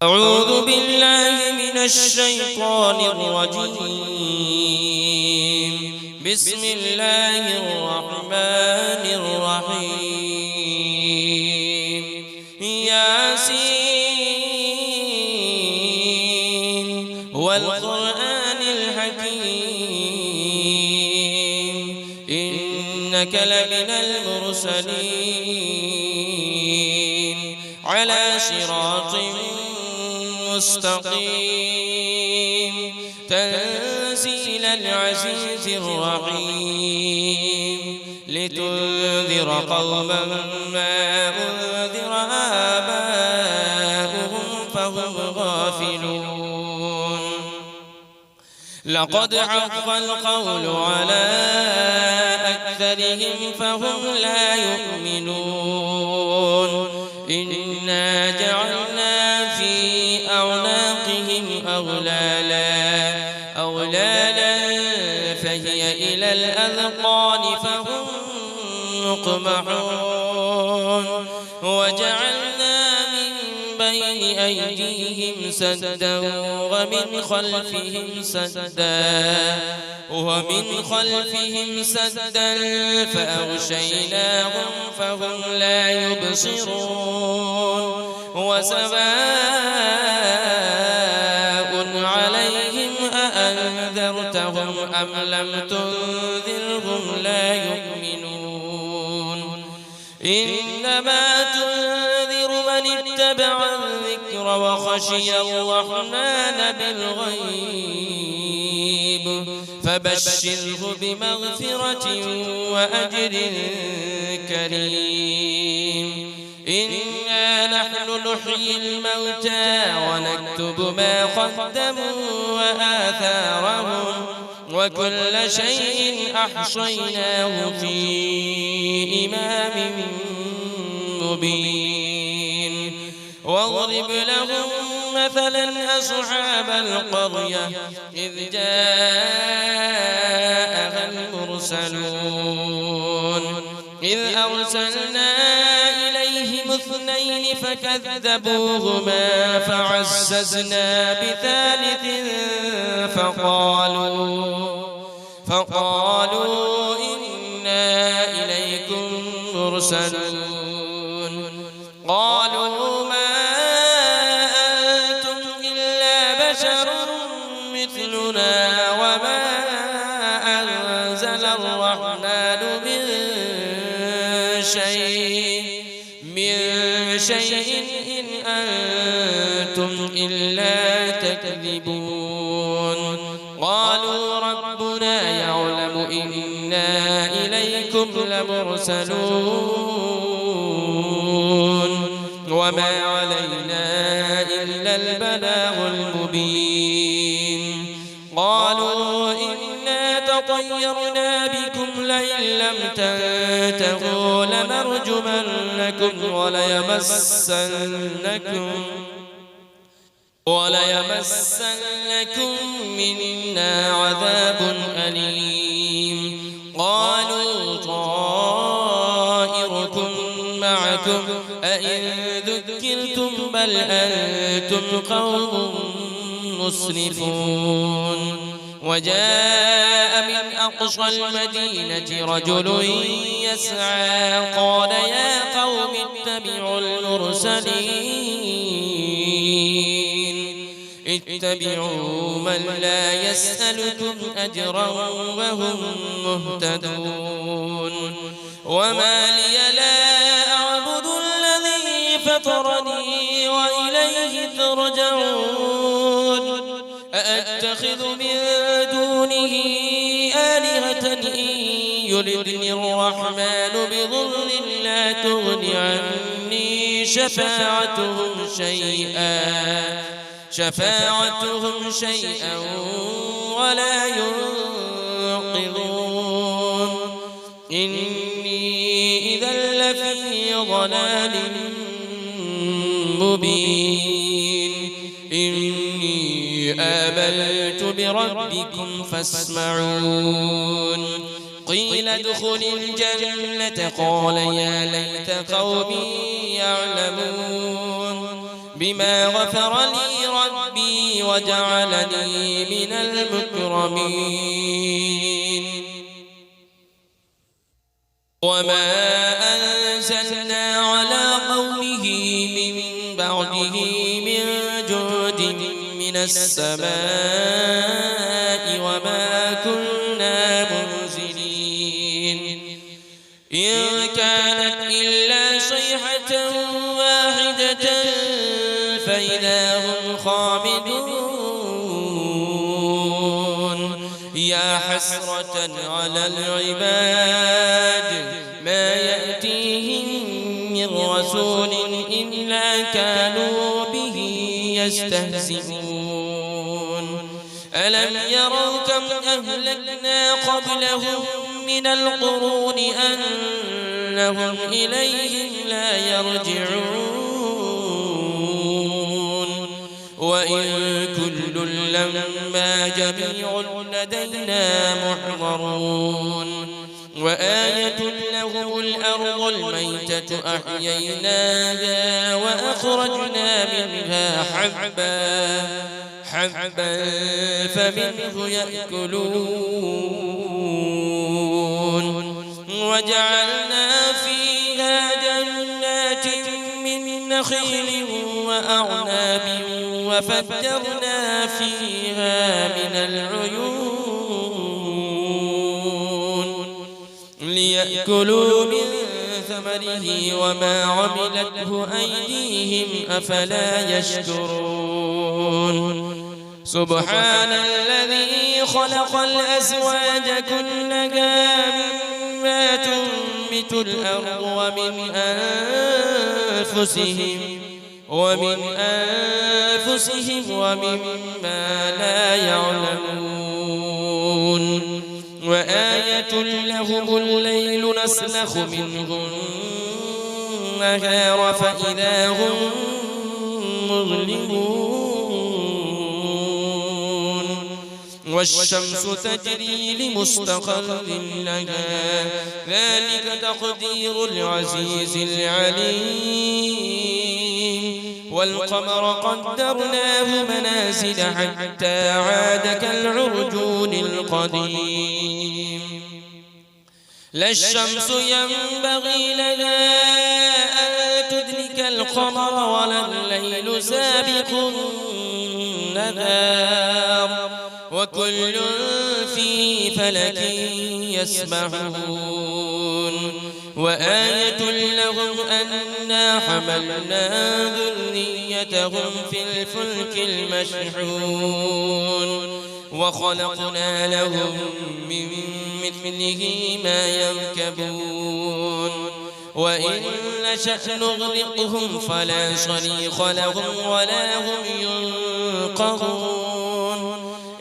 أعوذ بالله من الشيطان الرجيم. بسم الله الرحمن الرحيم. ياسين والقرآن الحكيم إنك لمن المرسلين على صراط مستقيم تنزيل العزيز الرحيم لتنذر قوما ما أنذر آباؤهم فهم غافلون. لقد حق القول على أكثرهم فهم لا يؤمنون. إنا جعلنا في أعناقهم أغلالا فهي إلى الأذقان فهم مقمحون. وجعلنا من بين أيديهم سدا ومن خلفهم سدا فأغشيناهم فهم لا يبصرون. وسواء عليهم أأنذرتهم أم لم تنذرهم لا يؤمنون. إنما تنذر من اتبع الذكر وخشي الرحمن بالغيب فبشره بمغفرة وأجر كريم. إنا نحن نحيي الموتى ونكتب ما قدموا وآثارهم وكل شيء أحصيناه في إمام مبين. واضرب لهم مثلا أصحاب القرية إذ جاءها المرسلون إذ أرسلنا إليهم اثنين فكذبوهما فعززنا بثالث فقالوا إنا إليكم مرسلون. قالوا ما أنتم إلا بشر مثلنا وما أنزل الرحمن من شيء إن أنتم إلا تكذبون. قالوا ربنا يعلم إنا إليكم لمرسلون وما علينا إلا البلاغ المبين. قالوا إنا تطيرنا بكم لئن لم تنتهوا لنرجمنكم وليمسنكم منا عذاب أليم. قالوا طائركم معكم أئن ذكرتم بل أنتم قوم مسرفون. وجاء من أقصى المدينة رجل يسعى قال يا قوم اتبعوا من لا يسألكم أجرا وهم مهتدون. وما لي لا أعبد الذي فطرني وإليه ترجعون. أأتخذ من دونه آلهة إن يردني الرحمن بضر لا تغن عني شفاعتهم شيئا ولا ينقذون. إني إذا لفي ضلال مبين. إني آمنت بربكم فاسمعون. قيل ادخل الجنة قال يا ليت قومي يعلمون. بما غفر لي ربي وجعلني من المكرمين وما أنزلنا على قومه من بعده من جود من السماء وما كنا منزلين إن كانت إلا صيحة واحدة فإذا هم خامدون يا حسرة على العباد ما يأتيهم من رسول إلا كانوا به يستهزئون ألم يروا كم أهلكنا قبلهم من القرون أنهم إليهم لا يرجعون وإن كل لما جميع لدينا محضرون وآية لهم الأرض الميتة أحييناها وأخرجنا منها حبا فمنه يأكلون وجعلنا فيها جنات من نخيل وأعناب وفجرنا فيها من العيون ليأكلوا من ثمره وما عملته أيديهم أفلا يشكرون سبحان الذي خلق الأزواج كلها مما تنبت الأرض ومن أنفسهم ومما لا يعلمون وآية لهم الليل نسلخ منه النهار فإذا هم مظلمون والشمس تجري لمستقر لها ذلك تقدير العزيز العليم والقمر قدرناه منازل حتى عاد كالعرجون القديم لا الشمس ينبغي لها أن تدرك القمر ولا الليل سابق النهار وكل في فلك يسبحون وآية لهم أنا حملنا ذريتهم في الفلك المشحون وخلقنا لهم من مثله ما يركبون وإن نشأ نغرقهم فلا صريخ لهم ولا هم ينقذون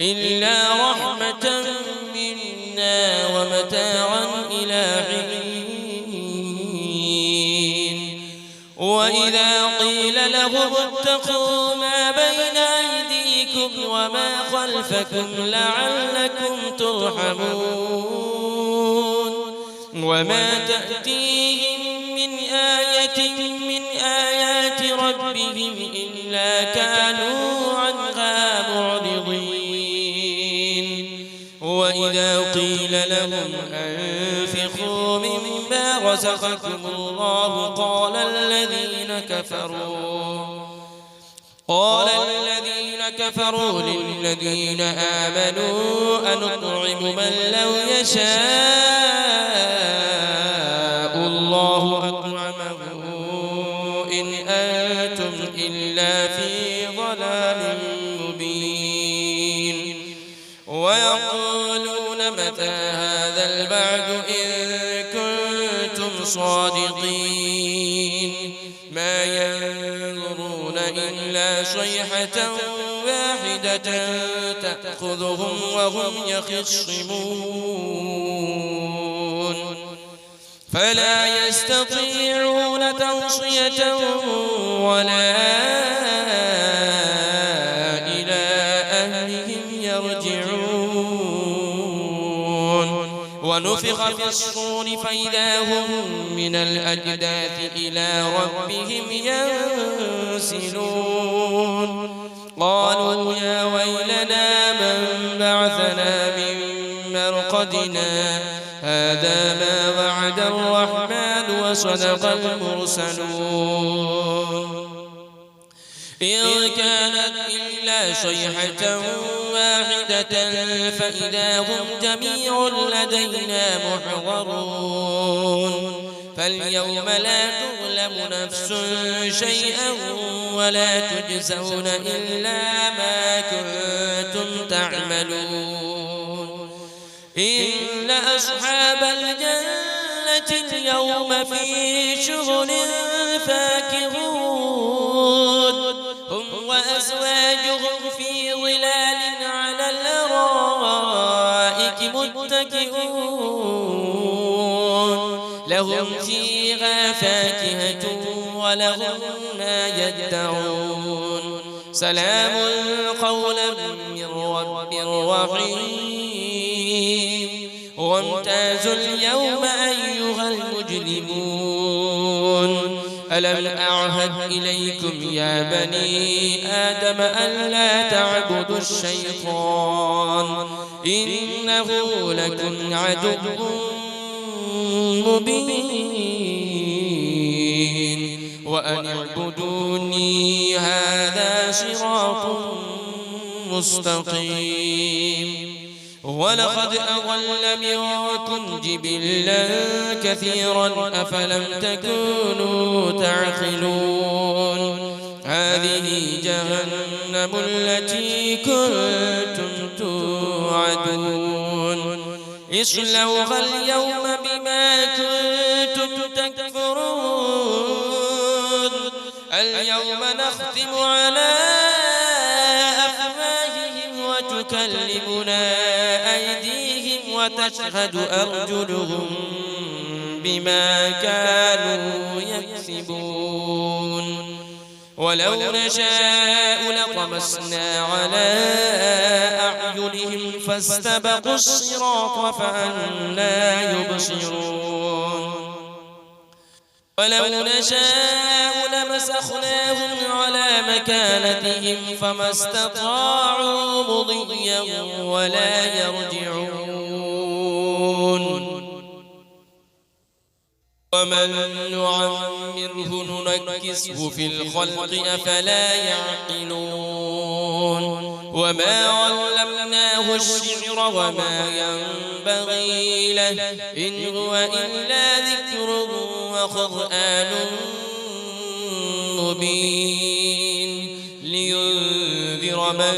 إلا رحمة منا ومتاعا إلى حين وإذا قيل لهم اتقوا ما بين أيديكم وما خلفكم لعلكم ترحمون وما تأتيهم من آية من آيات ربهم إلا كانوا عنها معرضين وإذا قيل لهم أنفقوا مما رزقكم الله قال الذين كفروا للذين آمنوا أنطعم من لو يشاء الله أطعمه إن أنتم إلا في ضلال مبين ويقولون متى هذا البعد إن كنتم صادقين ما ينظرون إلا صيحة واحدة تأخذهم وهم يخصمون فلا يستطيعون توصية ولا إلى أهلهم يرجعون ونفخ في الصور فإذا هم من الأجداث إلى ربهم ينسلون قالوا يا ويلنا من بعثنا من مرقدنا هذا ما وعد الرحمن وصدق المرسلون إن كانت إلا صيحة واحدة فإذا هم جميع لدينا محضرون فاليوم لا تظلم نفس شيئا ولا تجزون إلا ما كنتم تعملون إن أصحاب الجنة اليوم في شغل فاكهون هم وأزواجهم في ظلال على الأرائك متكئون لهم فيها فاكهة ولهم ما يدعون سلام قولا من رب رحيم وامتازوا اليوم أيها المجرمون ألم أعهد إليكم يا بني آدم ألا تعبدوا الشيطان إنه لكم عدو مبين وأن اعبدوني هذا صراط مستقيم ولقد أضل منكم جبلا كثيرا أفلم تكونوا تعقلون هذه جهنم التي كنتم توعدون اصلوها اليوم بما كنتم تكفرون اليوم نختم على أفواههم وتكلمنا أيديهم وتشهد أرجلهم بما كانوا يكسبون ولو نشاء لطمسنا على أعينهم فاستبقوا الصراط فأنى يبصرون ولو نشاء لمسخناهم على مكانتهم فما استطاعوا مضيا ولا يرجعون ومن نعمره ننكسه في الخلق أفلا يعقلون وما علمناه الشعر وما ينبغي له إن هو إلا ذكر وقرآن مبين لينذر من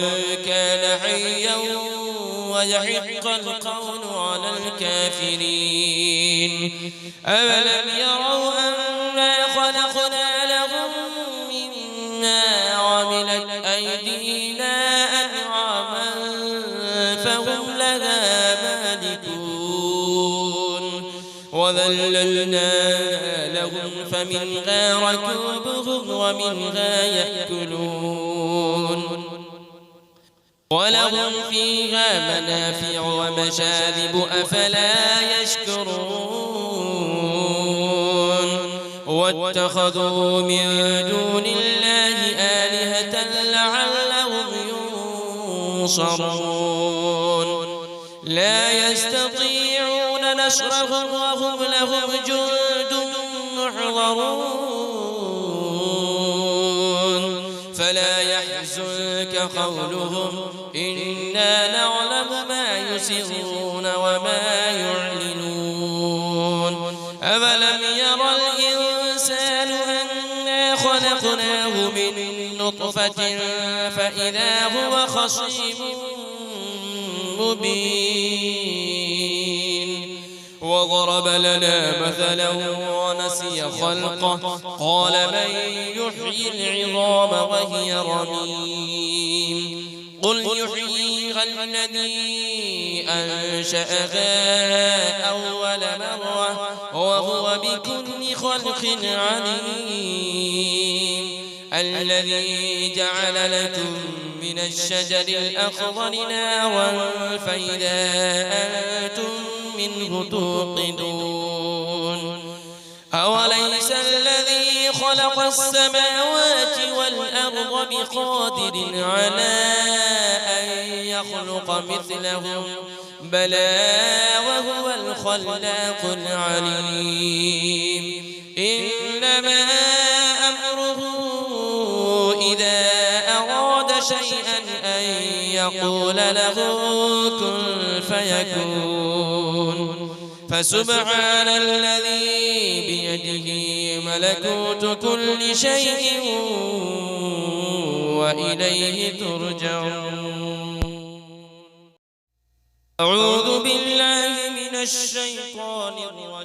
كان حيا ويحق القول على الكافرين أولم يروا أنا خلقنا لهم مما عملت أيدينا أنعاما فهم لها مالكون وذللناها لهم فمنها ركوبهم ومنها يأكلون ولهم فيها منافع ومشارب أفلا يشكرون واتخذوا من دون الله آلهة لعلهم ينصرون لا يستطيعون نصرهم وهم لهم جند محضرون فلا يحزنك قولهم إنا نعلم ما يسرون وما يعلنون أولم يرى الإنسان أنا خلقناه من نطفة فإذا هو خصيم مبين وضرب لنا مثلا ونسي خلقه قال من يحيي العظام وهي رميم قل يحييها الذي أنشأها أول مرة وهو بكل خلق عليم الذي جعل لكم من الشجر الأخضر نارا فإذا أنتم منه توقدون أوليس الذي خلق السماوات والأرض بقادر على أن يخلق مثلهم بلى وهو الخلاق العليم إنما أمره إذا أراد شيئا أن يقول له كن فيكون فسبحان الذي بيده ملكوت كل شيء وإليه ترجعون أعوذ بالله من الشيطان الرجيم